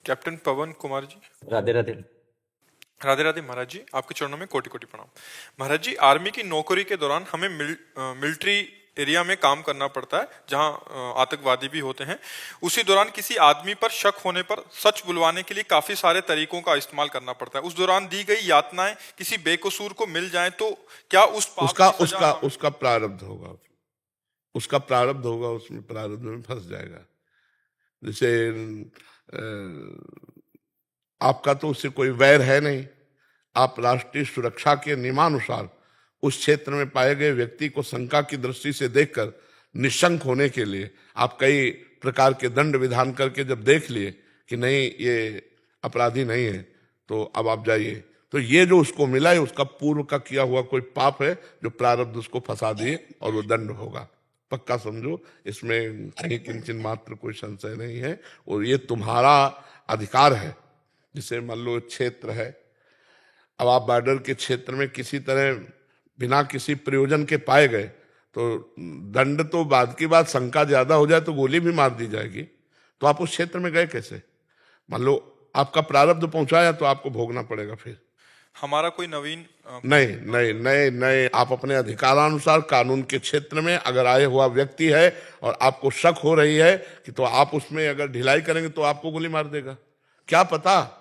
Captain पवन कुमार जी। राधे राधे। राधे राधे महाराज जी, आपके चरणों में कोटि कोटि प्रणाम। महाराज जी, आर्मी की नौकरी के दौरान हमें मिलिट्री एरिया में काम करना पड़ता है जहां आतंकवादी भी होते हैं। उसी दौरान किसी आदमी पर शक होने पर सच बुलवाने के लिए काफी सारे तरीकों का इस्तेमाल करना पड़ता है। उस दौरान दी गई यातनाएं किसी बेकसूर को मिल जाएं तो क्या उस पाप उसका की सजा उसका प्रारब्ध होगा, उसमें प्रारब्ध में फंस जाएगा। जैसे आपका तो उससे कोई वैर है नहीं, आप राष्ट्रीय सुरक्षा के नियमानुसार उस क्षेत्र में पाए गए व्यक्ति को शंका की दृष्टि से देखकर निशंक होने के लिए आप कई प्रकार के दंड विधान करके जब देख लिए कि नहीं ये अपराधी नहीं है, तो अब आप जाइए। तो ये जो उसको मिला है उसका पूर्व का किया हुआ कोई पाप है जो प्रारब्ध उसको फंसा दिए और वो दंड होगा। पक्का समझो, इसमें कहीं किंचन मात्र कोई संशय नहीं है। और ये तुम्हारा अधिकार है। जैसे मान लो क्षेत्र है, अब आप बॉर्डर के क्षेत्र में किसी तरह बिना किसी प्रयोजन के पाए गए तो दंड तो बाद की बात, शंका ज्यादा हो जाए तो गोली भी मार दी जाएगी। तो आप उस क्षेत्र में गए कैसे? मान लो आपका प्रारब्ध पहुंचाया तो आपको भोगना पड़ेगा। फिर हमारा कोई नवीन नहीं, आप अपने अधिकारानुसार कानून के क्षेत्र में अगर आए हुआ व्यक्ति है और आपको शक हो रही है कि तो आप उसमें अगर ढिलाई करेंगे तो आपको गोली मार देगा। क्या पता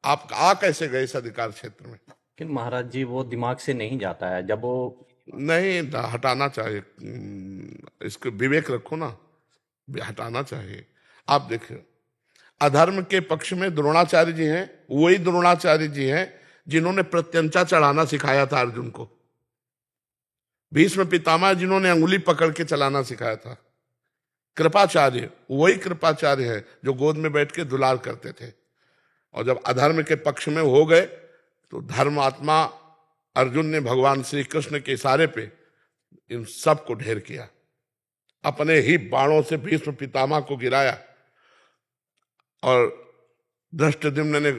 आप आ कैसे गए इस अधिकार क्षेत्र में। लेकिन महाराज जी वो दिमाग से नहीं जाता है जब वो नहीं, हटाना चाहिए। इसको विवेक रखो ना, हटाना चाहिए। आप देखिए, अधर्म के पक्ष में द्रोणाचार्य जी हैं, वही द्रोणाचार्य जी हैं जिन्होंने प्रत्यंचा चढ़ाना सिखाया था अर्जुन को। भीष्म पितामह जिन्होंने अंगुली पकड़ के चलाना सिखाया था। कृपाचार्य वही कृपाचार्य है जो गोद में बैठ के दुलार करते थे। और जब अधर्म के पक्ष में हो गए तो धर्मात्मा अर्जुन ने भगवान श्री कृष्ण के इशारे पे इन सब को ढेर किया, अपने ही बाणों से भीष्म पितामह को गिराया। और धृष्टद्युम्न ने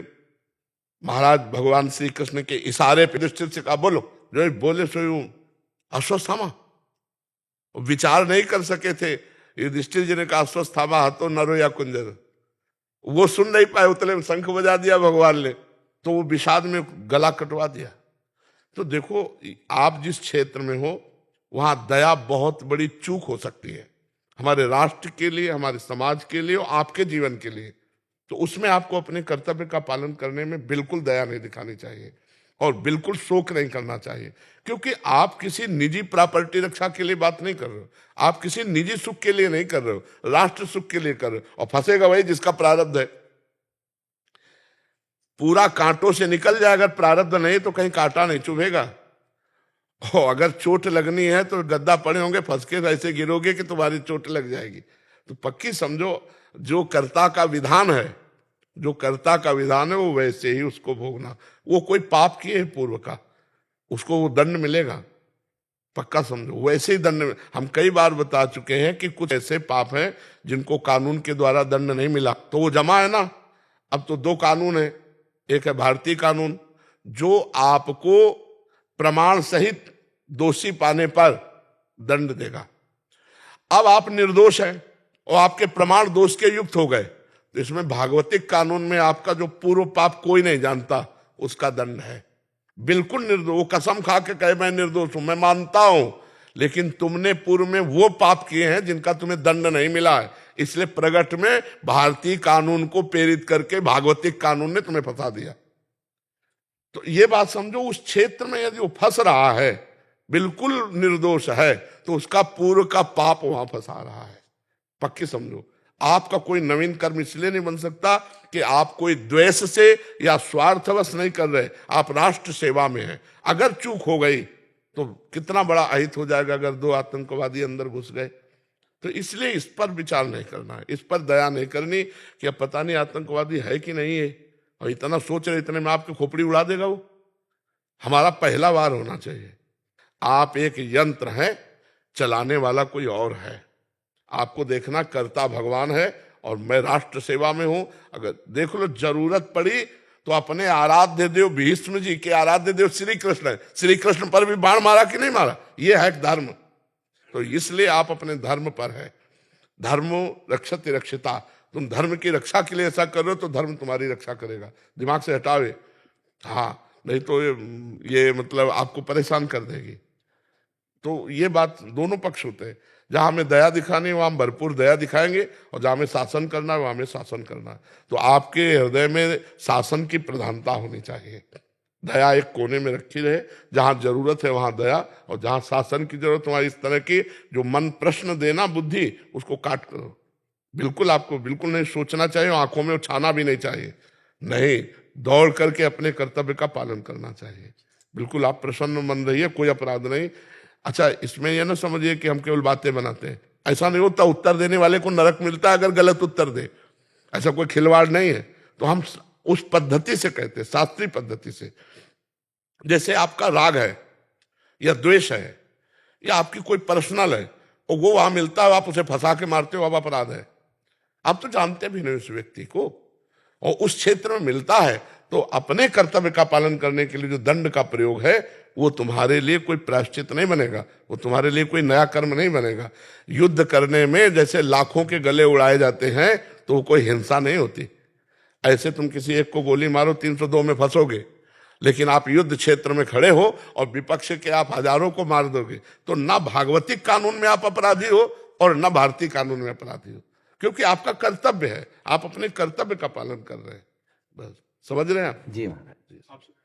महाराज भगवान श्री कृष्ण के इशारे पे युधिष्ठिर से कहा, बोलो। जो बोले सो अश्वत्थामा, विचार नहीं कर सके थे। युधिष्ठिर जी ने कहा अश्वत्थामा हतो नरो या कुंजर, वो सुन नहीं पाए, उतले में शंख बजा दिया भगवान ने, तो वो विषाद में गला कटवा दिया। तो देखो, आप जिस क्षेत्र में हो वहां दया बहुत बड़ी चूक हो सकती है, हमारे राष्ट्र के लिए, हमारे समाज के लिए और आपके जीवन के लिए। तो उसमें आपको अपने कर्तव्य का पालन करने में बिल्कुल दया नहीं दिखानी चाहिए और बिल्कुल शोक नहीं करना चाहिए। क्योंकि आप किसी निजी प्रॉपर्टी रक्षा के लिए बात नहीं कर रहे हो, आप किसी निजी सुख के लिए नहीं कर रहे हो, राष्ट्र सुख के लिए कर रहे हो। और फंसेगा वही जिसका प्रारब्ध है। पूरा कांटों से निकल जाए, अगर प्रारब्ध नहीं तो कहीं कांटा नहीं चुभेगा। और अगर चोट लगनी है तो गद्दा पड़े होंगे, फंस के ऐसे गिरोगे कि तुम्हारी चोट लग जाएगी। तो पक्की समझो, जो कर्ता का विधान है, वो वैसे ही उसको भोगना। वो कोई पाप किए है पूर्व का, उसको वो दंड मिलेगा। पक्का समझो, वैसे ही दंड। हम कई बार बता चुके हैं कि कुछ ऐसे पाप हैं जिनको कानून के द्वारा दंड नहीं मिला, तो वो जमा है ना। अब तो दो कानून है, एक है भारतीय कानून जो आपको प्रमाण सहित दोषी पाने पर दंड देगा। अब आप निर्दोष हैं और आपके प्रमाण दोष के युक्त हो गए, तो इसमें भागवतिक कानून में आपका जो पूर्व पाप कोई नहीं जानता, उसका दंड है। बिल्कुल निर्दोष, वो कसम खा के कहे मैं निर्दोष हूं, मैं मानता हूं, लेकिन तुमने पूर्व में वो पाप किए हैं जिनका तुम्हें दंड नहीं मिला है। इसलिए प्रगट में भारतीय कानून को प्रेरित करके भागवतिक कानून ने तुम्हें फंसा दिया। तो ये बात समझो, उस क्षेत्र में यदि वो फंस रहा है, बिल्कुल निर्दोष है, तो उसका पूर्व का पाप वहां फंसा रहा है। पक्की समझो, आपका कोई नवीन कर्म इसलिए नहीं बन सकता कि आप कोई द्वेष से या स्वार्थवश नहीं कर रहे, आप राष्ट्र सेवा में हैं। अगर चूक हो गई तो कितना बड़ा अहित हो जाएगा अगर दो आतंकवादी अंदर घुस गए। तो इसलिए इस पर विचार नहीं करना है, इस पर दया नहीं करनी कि अब पता नहीं आतंकवादी है कि नहीं है, और इतना सोच रहे इतने में आपकी खोपड़ी उड़ा देगा वो। हमारा पहला वार होना चाहिए, आप एक यंत्र हैं, चलाने वाला कोई और है। आपको देखना कर्ता भगवान है और मैं राष्ट्र सेवा में हूं। अगर देख लो जरूरत पड़ी तो अपने आराध्य देव भीष्म जी के आराध्य देव श्री कृष्ण है, श्री कृष्ण पर भी बाण मारा कि नहीं मारा, ये है धर्म। तो इसलिए आप अपने धर्म पर है। धर्मो रक्षति रक्षिता, तुम धर्म की रक्षा के लिए ऐसा कर रहे हो तो धर्म तुम्हारी रक्षा करेगा, दिमाग से हटावे। हाँ, नहीं तो ये मतलब आपको परेशान कर देगी। तो ये बात दोनों पक्ष होते हैं, जहां हमें दया दिखानी है वहां हम भरपूर दया दिखाएंगे, और जहां हमें शासन करना है वहां हमें शासन करना है। तो आपके हृदय में शासन की प्रधानता होनी चाहिए, दया एक कोने में रखी रहे, जहां जरूरत है वहां दया, और जहां शासन की जरूरत वहां इस तरह की जो मन प्रश्न देना बुद्धि उसको काट करो। बिल्कुल आपको बिल्कुल नहीं सोचना चाहिए, आंखों में उछाना भी नहीं चाहिए, नहीं, दौड़ करके अपने कर्तव्य का पालन करना चाहिए। बिल्कुल आप प्रसन्न मन रहिए, कोई अपराध नहीं। अच्छा, इसमें यह ना समझिए कि हम केवल बातें बनाते हैं, ऐसा नहीं होता। उत्तर देने वाले को नरक मिलता है अगर गलत उत्तर दे, ऐसा कोई खिलवाड़ नहीं है। तो हम उस पद्धति से कहते हैं, शास्त्रीय पद्धति से। जैसे आपका राग है या द्वेष है या आपकी कोई पर्सनल है, और वो वहां मिलता है, आप उसे फंसा के मारते हो, अब अपराध है। आप तो जानते भी नहीं उस व्यक्ति को, और उस क्षेत्र में मिलता है, तो अपने कर्तव्य का पालन करने के लिए जो दंड का प्रयोग है वो तुम्हारे लिए कोई प्रायश्चित नहीं बनेगा, वो तुम्हारे लिए कोई नया कर्म नहीं बनेगा। युद्ध करने में जैसे लाखों के गले उड़ाए जाते हैं तो वो कोई हिंसा नहीं होती। ऐसे तुम किसी एक को गोली मारो 302 में फंसोगे, लेकिन आप युद्ध क्षेत्र में खड़े हो और विपक्ष के आप हजारों को मार दोगे, तो ना भागवतिक कानून में आप अपराधी हो और ना भारतीय कानून में अपराधी हो, क्योंकि आपका कर्तव्य है, आप अपने कर्तव्य का पालन कर रहे हैं। बस समझ रहे हैं आप? जी महाराज।